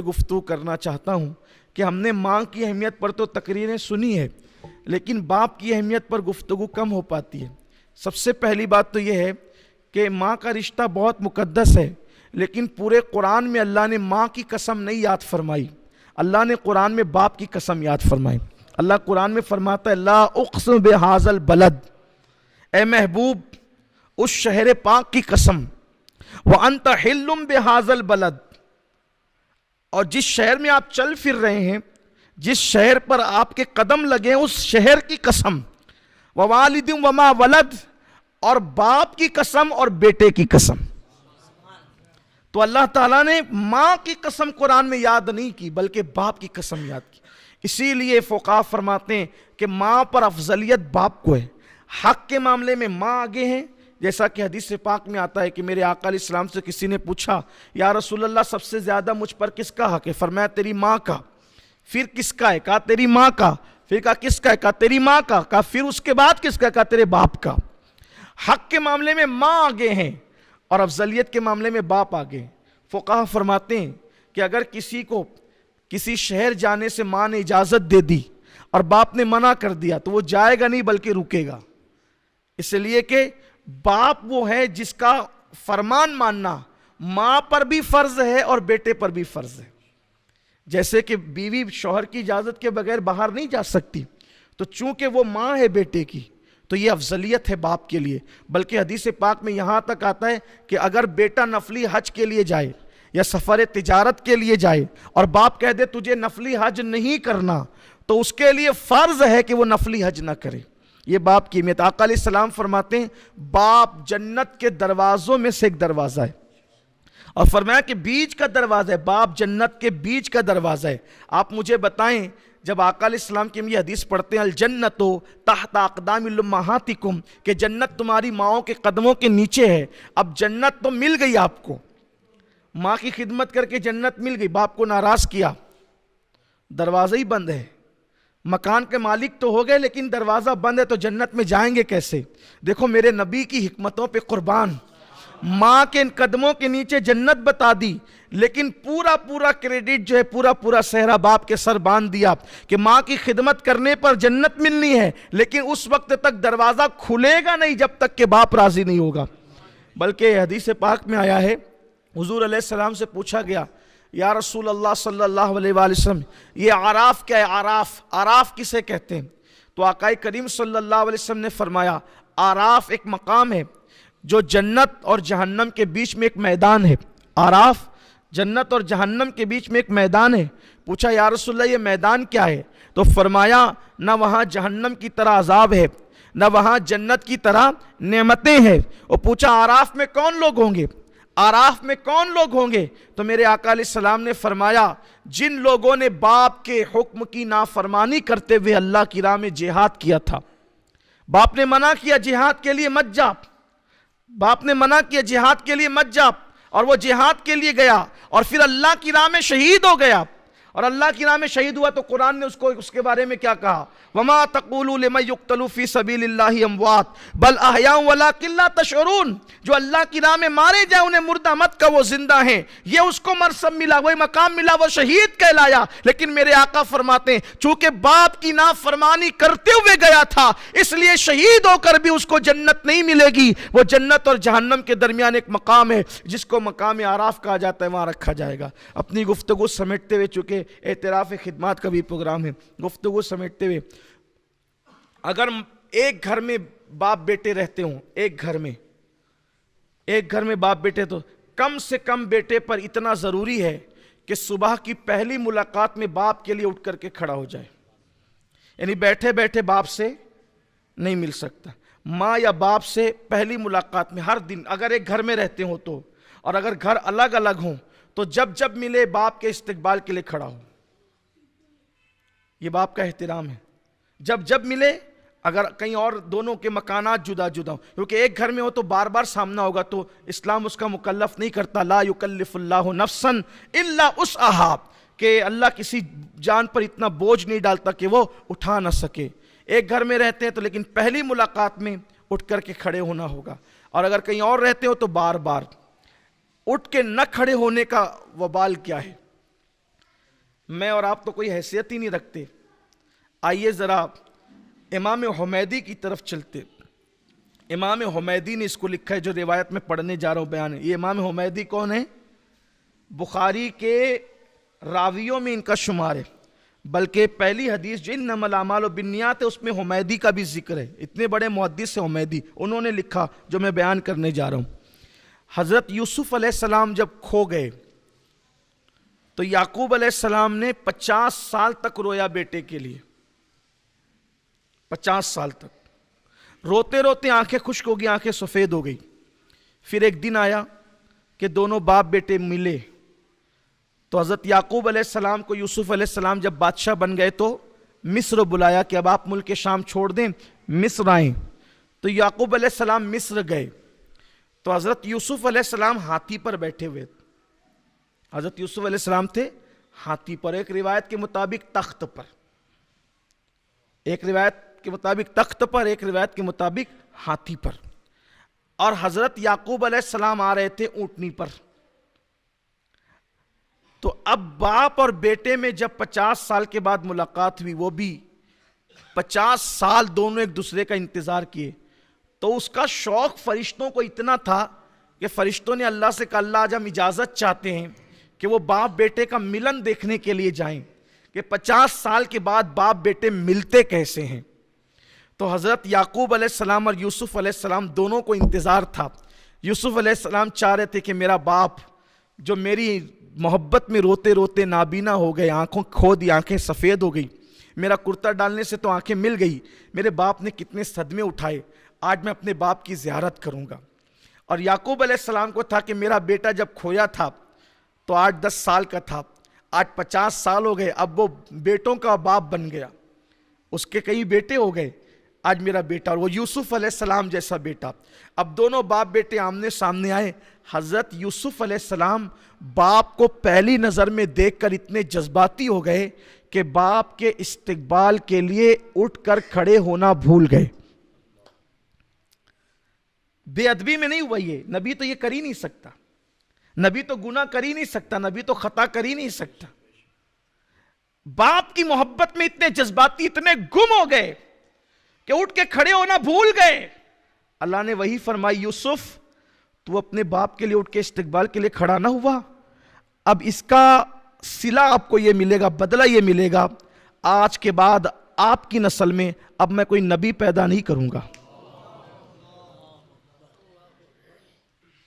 گفتگو کرنا چاہتا ہوں کہ ہم نے ماں کی اہمیت پر تو تقریریں سنی ہے، لیکن باپ کی اہمیت پر گفتگو کم ہو پاتی ہے۔ سب سے پہلی بات تو یہ ہے کہ ماں کا رشتہ بہت مقدس ہے، لیکن پورے قرآن میں اللہ نے ماں کی قسم نہیں یاد فرمائی، اللہ نے قرآن میں باپ کی قسم یاد فرمائی۔ اللہ قرآن میں فرماتا ہے لا اقسم بہذا البلد، اے محبوب اس شہر پاک کی قسم، وانت حل بہذا البلد، اور جس شہر میں آپ چل پھر رہے ہیں، جس شہر پر آپ کے قدم لگے ہیں، اس شہر کی قسم، ووالد وما ولد، اور باپ کی قسم اور بیٹے کی قسم۔ تو اللہ تعالیٰ نے ماں کی قسم قرآن میں یاد نہیں کی بلکہ باپ کی قسم یاد کی۔ اسی لیے فقہا فرماتے ہیں کہ ماں پر افضلیت باپ کو ہے۔ حق کے معاملے میں ماں آگے ہیں، جیسا کہ حدیث پاک میں آتا ہے کہ میرے آقا علیہ السلام سے کسی نے پوچھا یا رسول اللہ سب سے زیادہ مجھ پر کس کا حق ہے؟ فرمایا تیری ماں کا۔ پھر کس کا ہے؟ کہا تیری ماں کا۔ پھر کہا کس کا ہے؟ کہا تیری ماں کا۔ کہا پھر اس کے بعد کس کا؟ کہا تیرے باپ کا۔ حق کے معاملے میں ماں آگے ہیں اور افضلیت کے معاملے میں باپ آگے ہیں۔ فقہا فرماتے ہیں کہ اگر کسی کو کسی شہر جانے سے ماں نے اجازت دے دی اور باپ نے منع کر دیا تو وہ جائے گا نہیں بلکہ رکے گا، اس لیے کہ باپ وہ ہے جس کا فرمان ماننا ماں پر بھی فرض ہے اور بیٹے پر بھی فرض ہے۔ جیسے کہ بیوی شوہر کی اجازت کے بغیر باہر نہیں جا سکتی، تو چونکہ وہ ماں ہے بیٹے کی تو یہ افضلیت ہے باپ کے لیے۔ بلکہ حدیث پاک میں یہاں تک آتا ہے کہ اگر بیٹا نفلی حج کے لیے جائے یا سفر تجارت کے لیے جائے اور باپ کہہ دے تجھے نفلی حج نہیں کرنا، تو اس کے لیے فرض ہے کہ وہ نفلی حج نہ کرے۔ یہ باپ کی اہمیت۔ آقا علیہ السلام فرماتے ہیں باپ جنت کے دروازوں میں سے ایک دروازہ ہے، اور فرمایا کہ بیچ کا دروازہ ہے، باپ جنت کے بیچ کا دروازہ ہے۔ آپ مجھے بتائیں جب آقا علیہ السلام کی ہم یہ حدیث پڑھتے ہیں الجنت تحت اقدام امہاتکم، کہ جنت تمہاری ماؤں کے قدموں کے نیچے ہے۔ اب جنت تو مل گئی آپ کو، ماں کی خدمت کر کے جنت مل گئی، باپ کو ناراض کیا، دروازہ ہی بند ہے۔ مکان کے مالک تو ہو گئے لیکن دروازہ بند ہے، تو جنت میں جائیں گے کیسے؟ دیکھو میرے نبی کی حکمتوں پہ قربان، ماں کے ان قدموں کے نیچے جنت بتا دی، لیکن پورا کریڈٹ جو ہے پورا صحرا باپ کے سر باندھ دیا کہ ماں کی خدمت کرنے پر جنت ملنی ہے، لیکن اس وقت تک دروازہ کھلے گا نہیں جب تک کہ باپ راضی نہیں ہوگا۔ بلکہ حدیث پاک میں آیا ہے حضور علیہ السلام سے پوچھا گیا یا رسول اللہ صلی اللہ علیہ وآلہ وسلم یہ عراف کیا ہے؟ عراف کسے کہتے ہیں؟ تو آقا کریم صلی اللہ علیہ وسلم نے فرمایا عراف ایک مقام ہے جو جنت اور جہنم کے بیچ میں ایک میدان ہے۔ عراف جنت اور جہنم کے بیچ میں ایک میدان ہے۔ پوچھا یا رسول اللہ یہ میدان کیا ہے؟ تو فرمایا نہ وہاں جہنم کی طرح عذاب ہے نہ وہاں جنت کی طرح نعمتیں ہیں۔ اور پوچھا عراف میں کون لوگ ہوں گے؟ عراف میں کون لوگ ہوں گے؟ تو میرے آقا علیہ السلام نے فرمایا جن لوگوں نے باپ کے حکم کی نافرمانی کرتے ہوئے اللہ کی راہ میں جہاد کیا تھا۔ باپ نے منع کیا جہاد کے لیے مت جا، باپ نے منع کیا جہاد کے لیے مت جا، اور وہ جہاد کے لیے گیا اور پھر اللہ کی راہ میں شہید ہو گیا، اور اللہ کی راہ میں شہید ہوا تو قرآن نے اس کے بارے میں کیا کہا؟ وَمَا تَقُولُوا لِمَنْ يُقْتَلُ فِي سَبِيلِ اللَّهِ أَمْوَاتٌ بَلْ أَحْيَاءٌ وَلَكِنْ لَا تَشْعُرُونَ۔ جو اللہ کی راہ میں مارے جائیں انہیں مردہ مت کہو، وہ زندہ ہیں۔ یہ اس کو مرسم ملا، وہی مقام ملا، وہ شہید کہلایا۔ لیکن میرے آقا فرماتے ہیں چونکہ باپ کی نافرمانی کرتے ہوئے گیا تھا اس لیے شہید ہو کر بھی اس کو جنت نہیں ملے گی۔ وہ جنت اور جہنم کے درمیان ایک مقام ہے جس کو مقام عراف کہا جاتا ہے، وہاں رکھا جائے گا۔ اپنی گفتگو سمیٹتے ہوئے، چونکہ اعتراف خدمات کا بھی پروگرام ہے، گفتگو سمیٹتے ہوئے، اگر ایک گھر میں باپ بیٹے رہتے ہوں، ایک گھر میں باپ بیٹے، تو کم سے کم بیٹے پر اتنا ضروری ہے کہ صبح کی پہلی ملاقات میں باپ کے لیے اٹھ کر کے کھڑا ہو جائے، یعنی بیٹھے بیٹھے باپ سے نہیں مل سکتا۔ ماں یا باپ سے پہلی ملاقات میں ہر دن، اگر ایک گھر میں رہتے ہوں تو، اور اگر گھر الگ الگ ہوں تو جب ملے باپ کے استقبال کے لیے کھڑا ہو۔ یہ باپ کا احترام ہے۔ جب ملے، اگر کہیں اور دونوں کے مکانات جدا جدا ہوں، کیونکہ ایک گھر میں ہو تو بار بار سامنا ہوگا، تو اسلام اس کا مکلف نہیں کرتا، لا یکلف اللہ نفسا الا وسعہا، کہ اللہ کسی جان پر اتنا بوجھ نہیں ڈالتا کہ وہ اٹھا نہ سکے۔ ایک گھر میں رہتے ہیں تو لیکن پہلی ملاقات میں اٹھ کر کے کھڑے ہونا ہوگا، اور اگر کہیں اور رہتے ہو تو بار بار اٹھ کے نہ کھڑے ہونے کا وبال کیا ہے؟ میں اور آپ تو کوئی حیثیت ہی نہیں رکھتے. آئیے ذرا امام حمیدی کی طرف چلتے. امام حمیدی نے اس کو لکھا ہے جو روایت میں پڑھنے جا رہا ہوں بیان ہے. یہ امام حمیدی کون ہے؟ بخاری کے راویوں میں ان کا شمار ہے، بلکہ پہلی حدیث جو انما الاعمال بالنیات ہے اس میں حمیدی کا بھی ذکر ہے. اتنے بڑے محدث ہیں حمیدی، انہوں نے لکھا جو میں بیان کرنے جا رہا ہوں. حضرت یوسف علیہ السلام جب کھو گئے تو یعقوب علیہ السلام نے 50 سال تک رویا بیٹے کے لیے. 50 سال تک روتے روتے آنکھیں خشک ہو گئی، آنکھیں سفید ہو گئی. پھر ایک دن آیا کہ دونوں باپ بیٹے ملے تو حضرت یعقوب علیہ السلام کو یوسف علیہ السلام جب بادشاہ بن گئے تو مصر بلایا کہ اب آپ ملک شام چھوڑ دیں، مصر آئیں. تو یعقوب علیہ السلام مصر گئے تو حضرت یوسف علیہ السلام ہاتھی پر بیٹھے ہوئے. حضرت یوسف علیہ السلام تھے ہاتھی پر، ایک روایت کے مطابق تخت پر، ایک روایت کے مطابق تخت پر، ایک روایت کے مطابق ہاتھی پر. اور حضرت یعقوب علیہ السلام آ رہے تھے اونٹنی پر. تو اب باپ اور بیٹے میں جب 50 سال کے بعد ملاقات ہوئی، وہ بھی 50 سال دونوں ایک دوسرے کا انتظار کیے، تو اس کا شوق فرشتوں کو اتنا تھا کہ فرشتوں نے اللہ سے کہا اللہ آج ہم اجازت چاہتے ہیں کہ وہ باپ بیٹے کا ملن دیکھنے کے لیے جائیں کہ 50 سال کے بعد باپ بیٹے ملتے کیسے ہیں. تو حضرت یعقوب علیہ السلام اور یوسف علیہ السلام دونوں کو انتظار تھا. یوسف علیہ السلام چاہ رہے تھے کہ میرا باپ جو میری محبت میں روتے روتے نابینا ہو گئے، آنکھوں کھو دی، آنکھیں سفید ہو گئی، میرا کرتا ڈالنے سے تو آنکھیں مل گئی، میرے باپ نے کتنے صدمے اٹھائے، آج میں اپنے باپ کی زیارت کروں گا. اور یعقوب علیہ السلام کو تھا کہ میرا بیٹا جب کھویا تھا تو 8-10 سال کا تھا، آج 50 سال ہو گئے، اب وہ بیٹوں کا باپ بن گیا، اس کے کئی بیٹے ہو گئے، آج میرا بیٹا، اور وہ یوسف علیہ السلام جیسا بیٹا. اب دونوں باپ بیٹے آمنے سامنے آئے. حضرت یوسف علیہ السلام باپ کو پہلی نظر میں دیکھ کر اتنے جذباتی ہو گئے کہ باپ کے استقبال کے لیے اٹھ کر کھڑے ہونا بھول گئے. بے ادبی میں نہیں ہوا یہ، نبی تو یہ کر ہی نہیں سکتا، نبی تو گناہ کر ہی نہیں سکتا، نبی تو خطا کر ہی نہیں سکتا. باپ کی محبت میں اتنے جذباتی، اتنے گم ہو گئے کہ اٹھ کے کھڑے ہونا بھول گئے. اللہ نے وہی فرمائی یوسف تو اپنے باپ کے لیے اٹھ کے استقبال کے لیے کھڑا نہ ہوا، اب اس کا صلہ آپ کو یہ ملے گا، بدلہ یہ ملے گا. آج کے بعد آپ کی نسل میں اب میں کوئی نبی پیدا نہیں کروں گا.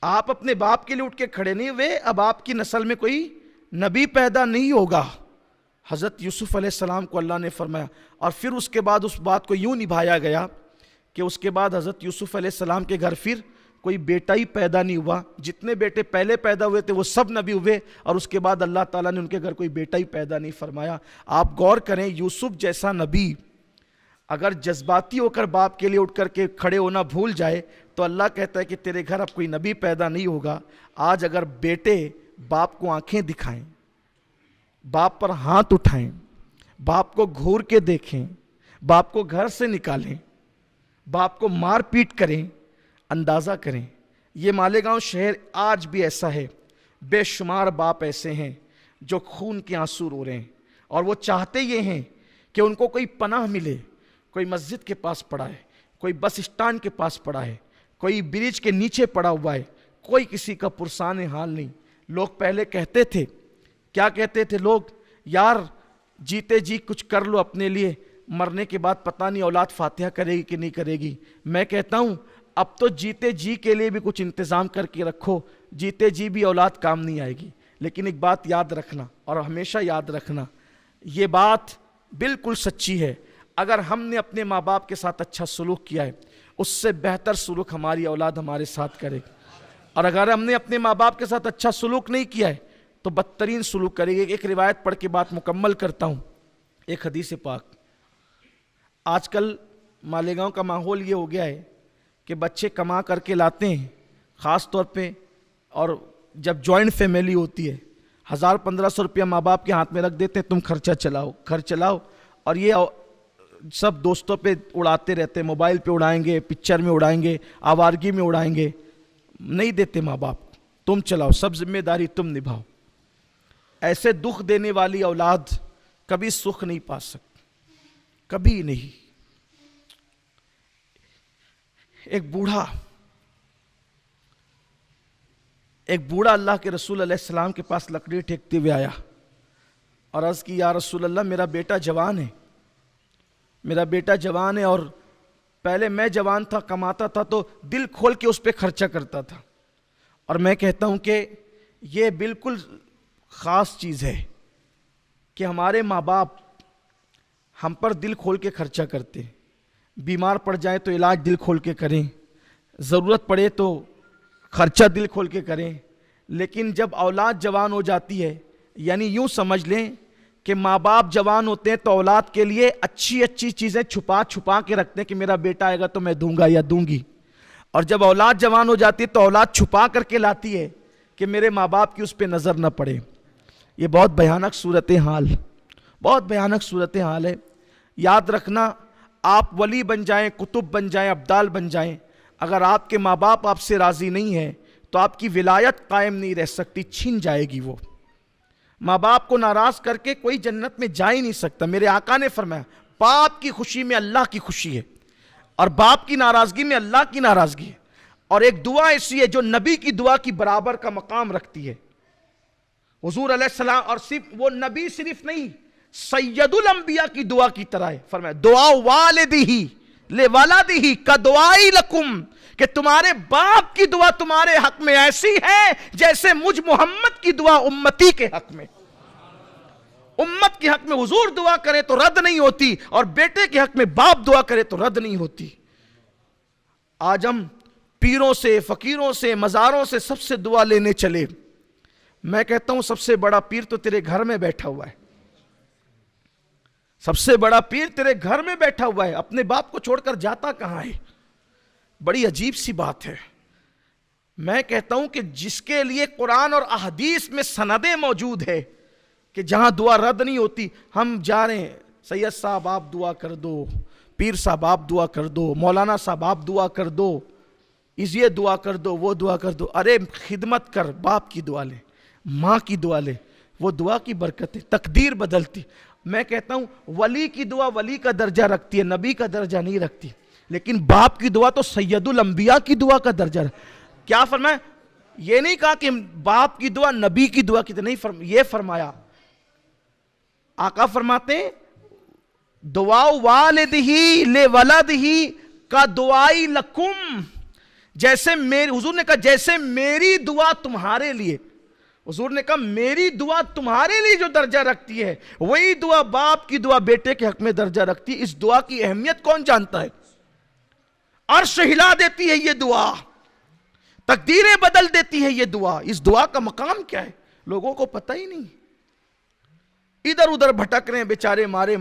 آپ اپنے باپ کے لیے اٹھ کے کھڑے نہیں ہوئے، اب آپ کی نسل میں کوئی نبی پیدا نہیں ہوگا. حضرت یوسف علیہ السلام کو اللہ نے فرمایا. اور پھر اس کے بعد اس بات کو یوں نبھایا گیا کہ اس کے بعد حضرت یوسف علیہ السلام کے گھر پھر کوئی بیٹا ہی پیدا نہیں ہوا. جتنے بیٹے پہلے پیدا ہوئے تھے وہ سب نبی ہوئے، اور اس کے بعد اللہ تعالیٰ نے ان کے گھر کوئی بیٹا ہی پیدا نہیں فرمایا. آپ غور کریں، یوسف جیسا نبی اگر جذباتی ہو کر باپ کے لیے اٹھ کر کے کھڑے ہونا بھول جائے تو اللہ کہتا ہے کہ تیرے گھر اب کوئی نبی پیدا نہیں ہوگا. آج اگر بیٹے باپ کو آنکھیں دکھائیں، باپ پر ہاتھ اٹھائیں، باپ کو گھور کے دیکھیں، باپ کو گھر سے نکالیں، باپ کو مار پیٹ کریں، اندازہ کریں. یہ مالیگاؤں شہر آج بھی ایسا ہے. بے شمار باپ ایسے ہیں جو خون کے آنسو رو رہے ہیں، اور وہ چاہتے یہ ہیں کہ ان کو کوئی پناہ ملے. کوئی مسجد کے پاس پڑا ہے، کوئی بس اسٹینڈ کے پاس پڑا ہے، کوئی برج کے نیچے پڑا ہوا ہے، کوئی کسی کا پرسان حال نہیں. لوگ پہلے کہتے تھے، کیا کہتے تھے لوگ؟ یار جیتے جی کچھ کر لو اپنے لیے، مرنے کے بعد پتہ نہیں اولاد فاتحہ کرے گی کہ نہیں کرے گی. میں کہتا ہوں اب تو جیتے جی کے لیے بھی کچھ انتظام کر کے رکھو، جیتے جی بھی اولاد کام نہیں آئے گی. لیکن ایک بات یاد رکھنا، اور ہمیشہ یاد رکھنا، یہ بات بالکل سچی ہے، اگر ہم نے اپنے ماں باپ کے ساتھ اچھا سلوک کیا ہے اس سے بہتر سلوک ہماری اولاد ہمارے ساتھ کرے گی، اور اگر ہم نے اپنے ماں باپ کے ساتھ اچھا سلوک نہیں کیا ہے تو بدترین سلوک کرے گی. ایک روایت پڑھ کے بات مکمل کرتا ہوں، ایک حدیث پاک. آج کل مالیگاؤں کا ماحول یہ ہو گیا ہے کہ بچے کما کر کے لاتے ہیں، خاص طور پہ، اور جب جوائنٹ فیملی ہوتی ہے 1000-1500 روپیہ ماں باپ کے ہاتھ میں رکھ دیتے ہیں، تم خرچہ چلاؤ، گھر چلاؤ، اور یہ سب دوستوں پہ اڑاتے رہتے ہیں، موبائل پہ اڑائیں گے، پکچر میں اڑائیں گے، آوارگی میں اڑائیں گے. نہیں دیتے ماں باپ، تم چلاؤ، سب ذمہ داری تم نبھاؤ. ایسے دکھ دینے والی اولاد کبھی سکھ نہیں پا سکتی، کبھی نہیں۔ ایک بوڑھا اللہ کے رسول علیہ السلام کے پاس لکڑی ٹھیکتے ہوئے آیا اور عرض کی یا رسول اللہ میرا بیٹا جوان ہے اور پہلے میں جوان تھا، کماتا تھا تو دل کھول کے اس پہ خرچہ کرتا تھا، اور میں کہتا ہوں کہ یہ بالکل خاص چیز ہے کہ ہمارے ماں باپ ہم پر دل کھول کے خرچہ کرتے، بیمار پڑ جائیں تو علاج دل کھول کے کریں، ضرورت پڑے تو خرچہ دل کھول کے کریں، لیکن جب اولاد جوان ہو جاتی ہے، یعنی یوں سمجھ لیں کہ ماں باپ جوان ہوتے ہیں تو اولاد کے لیے اچھی چیزیں چھپا کے رکھتے ہیں کہ میرا بیٹا آئے گا تو میں دوں گا یا دوں گی، اور جب اولاد جوان ہو جاتی ہے تو اولاد چھپا کر کے لاتی ہے کہ میرے ماں باپ کی اس پہ نظر نہ پڑے۔ یہ بہت بھیانک صورتحال ہے۔ یاد رکھنا، آپ ولی بن جائیں، کتب بن جائیں، ابدال بن جائیں، اگر آپ کے ماں باپ آپ سے راضی نہیں ہیں تو آپ کی ولایت قائم نہیں رہ سکتی، چھن جائے گی۔ وہ ماں باپ کو ناراض کر کے کوئی جنت میں جا ہی نہیں سکتا۔ میرے آقا نے فرمایا باپ کی خوشی میں اللہ کی خوشی ہے اور باپ کی ناراضگی میں اللہ کی ناراضگی ہے، اور ایک دعا ایسی ہے جو نبی کی دعا کی برابر کا مقام رکھتی ہے۔ حضور علیہ السلام، اور صرف وہ نبی صرف نہیں، سید الانبیاء کی دعا کی طرح ہے۔ فرمایا دعا والدہ لولدہ کدعائی لکم، کہ تمہارے باپ کی دعا تمہارے حق میں ایسی ہے جیسے مجھ محمد کی دعا امتی کے حق میں۔ امت کے حق میں حضور دعا کرے تو رد نہیں ہوتی، اور بیٹے کے حق میں باپ دعا کرے تو رد نہیں ہوتی۔ آج ہم پیروں سے، فقیروں سے، مزاروں سے سب سے دعا لینے چلے۔ میں کہتا ہوں سب سے بڑا پیر تو تیرے گھر میں بیٹھا ہوا ہے، سب سے بڑا پیر تیرے گھر میں بیٹھا ہوا ہے، اپنے باپ کو چھوڑ کر جاتا کہاں ہے؟ بڑی عجیب سی بات ہے۔ میں کہتا ہوں کہ جس کے لیے قرآن اور احادیث میں سندیں موجود ہے کہ جہاں دعا رد نہیں ہوتی، ہم جا رہے ہیں سید صاحب آپ دعا کر دو، پیر صاحب آپ دعا کر دو، مولانا صاحب آپ دعا کر دو، یہ دعا کر دو، وہ دعا کر دو۔ ارے خدمت کر، باپ کی دعا لے، ماں کی دعا لے، وہ دعا کی برکت ہے، تقدیر بدلتی۔ میں کہتا ہوں ولی کی دعا ولی کا درجہ رکھتی ہے، نبی کا درجہ نہیں رکھتی، لیکن باپ کی دعا تو سید الانبیاء کی دعا کا درجہ رکھتی۔ کیا فرمایا؟ یہ نہیں کہا کہ باپ کی دعا نبی کی دعا کی طرح، نہیں، یہ فرمایا، آقا فرماتے ہیں دعا والدہ لولدہ کا دعائی لکم، جیسے حضور نے کہا جیسے میری دعا تمہارے لیے، حضور نے کہا میری دعا تمہارے لیے جو درجہ رکھتی ہے وہی دعا باپ کی دعا بیٹے کے حق میں درجہ رکھتی ہے۔ اس دعا کی اہمیت کون جانتا ہے؟ عرش ہلا دیتی ہے یہ دعا، تقدیریں بدل دیتی ہے یہ دعا۔ اس دعا کا مقام کیا ہے لوگوں کو پتہ ہی نہیں، ادھر ادھر بھٹک رہے ہیں بیچارے مارے،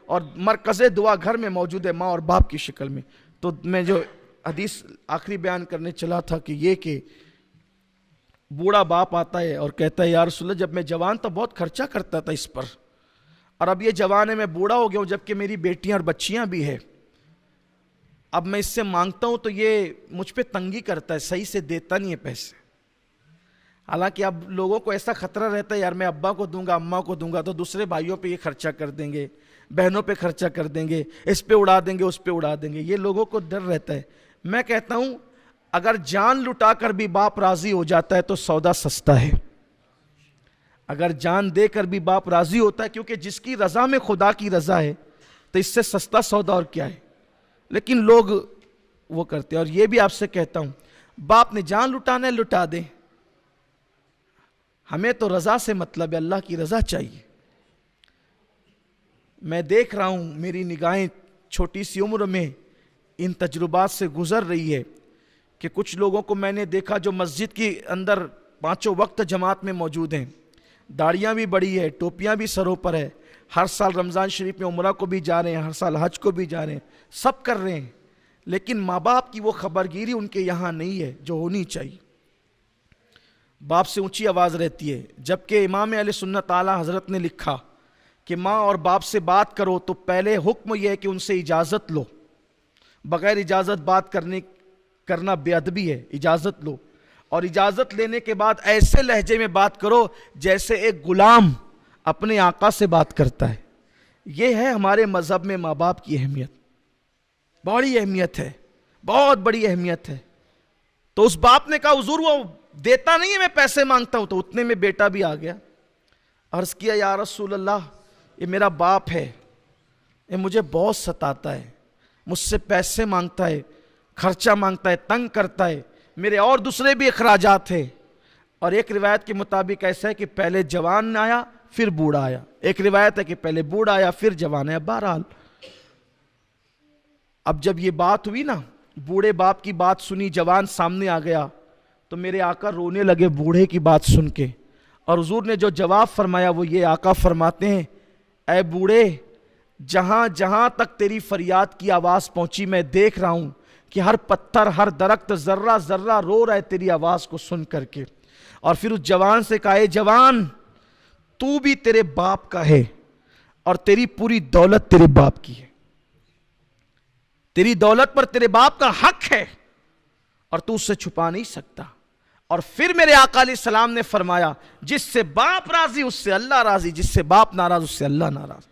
اور مرکز دعا گھر میں موجود ہے، ماں اور باپ کی شکل میں۔ تو میں جو حدیث آخری بیان کرنے چلا تھا کہ یہ کہ بوڑھا باپ آتا ہے اور کہتا ہے یا رسول اللہ جب میں جوان تھا بہت خرچہ کرتا تھا اس پر، اور اب یہ جوان ہے میں بوڑھا ہو گیا ہوں جبکہ میری بیٹیاں اور بچیاں بھی ہیں، اب میں اس سے مانگتا ہوں تو یہ مجھ پہ تنگی کرتا ہے، صحیح سے دیتا نہیں ہے پیسے۔ حالانکہ اب لوگوں کو ایسا خطرہ رہتا ہے یار میں ابا کو دوں گا، اماں کو دوں گا تو دوسرے بھائیوں پہ یہ خرچہ کر دیں گے، بہنوں پہ خرچہ کر دیں گے، اس پہ اڑا دیں گے، اس پہ اڑا دیں گے، یہ لوگوں کو ڈر رہتا ہے۔ میں کہتا ہوں اگر جان لٹا کر بھی باپ راضی ہو جاتا ہے تو سودا سستا ہے، اگر جان دے کر بھی باپ راضی ہوتا ہے، کیونکہ جس کی رضا میں خدا کی رضا ہے تو اس سے سستا سودا اور کیا ہے، لیکن لوگ وہ کرتے ہیں۔ اور یہ بھی آپ سے کہتا ہوں باپ نے جان لٹانا ہے لٹا دے، ہمیں تو رضا سے مطلب ہے، اللہ کی رضا چاہیے۔ میں دیکھ رہا ہوں میری نگاہیں چھوٹی سی عمر میں ان تجربات سے گزر رہی ہے کہ کچھ لوگوں کو میں نے دیکھا جو مسجد کے اندر پانچوں وقت جماعت میں موجود ہیں، داڑیاں بھی بڑی ہے، ٹوپیاں بھی سروں پر ہے، ہر سال رمضان شریف میں عمرہ کو بھی جا رہے ہیں، ہر سال حج کو بھی جا رہے ہیں، سب کر رہے ہیں، لیکن ماں باپ کی وہ خبرگیری ان کے یہاں نہیں ہے جو ہونی چاہیے۔ باپ سے اونچی آواز رہتی ہے، جبکہ امام اہل سنت اعلیٰ حضرت نے لکھا کہ ماں اور باپ سے بات کرو تو پہلے حکم یہ ہے کہ ان سے اجازت لو، بغیر اجازت بات کرنا بے ادبی ہے، اجازت لو، اور اجازت لینے کے بعد ایسے لہجے میں بات کرو جیسے ایک غلام اپنے آقا سے بات کرتا ہے۔ یہ ہے ہمارے مذہب میں ماں باپ کی اہمیت، بڑی اہمیت ہے، بہت بڑی اہمیت ہے۔ تو اس باپ نے کہا حضور وہ دیتا نہیں ہے، میں پیسے مانگتا ہوں۔ تو اتنے میں بیٹا بھی آ گیا، عرض کیا یا رسول اللہ یہ میرا باپ ہے، یہ مجھے بہت ستاتا ہے، مجھ سے پیسے مانگتا ہے، خرچہ مانگتا ہے، تنگ کرتا ہے، میرے اور دوسرے بھی اخراجات ہیں۔ اور ایک روایت کے مطابق ایسا ہے کہ پہلے جوان آیا پھر بوڑھا آیا، ایک روایت ہے کہ پہلے بوڑھا آیا پھر جوان آیا۔ بہرحال اب جب یہ بات ہوئی نا، بوڑھے باپ کی بات سنی، جوان سامنے آ گیا، تو میرے آقا رونے لگے بوڑھے کی بات سن کے۔ اور حضور نے جو جواب فرمایا وہ یہ، آقا فرماتے ہیں اے بوڑھے، جہاں جہاں تک تیری فریاد کی آواز پہنچی میں دیکھ رہا ہوں کہ ہر پتھر ہر درخت ذرہ ذرہ رو رہا ہے تیری آواز کو سن کر کے۔ اور پھر اس جوان سے کہا اے جوان، تو بھی تیرے باپ کا ہے اور تیری پوری دولت تیرے باپ کی ہے، تیری دولت پر تیرے باپ کا حق ہے اور تو اس سے چھپا نہیں سکتا۔ اور پھر میرے آقا علیہ السلام نے فرمایا جس سے باپ راضی اس سے اللہ راضی، جس سے باپ ناراض اس سے اللہ ناراض۔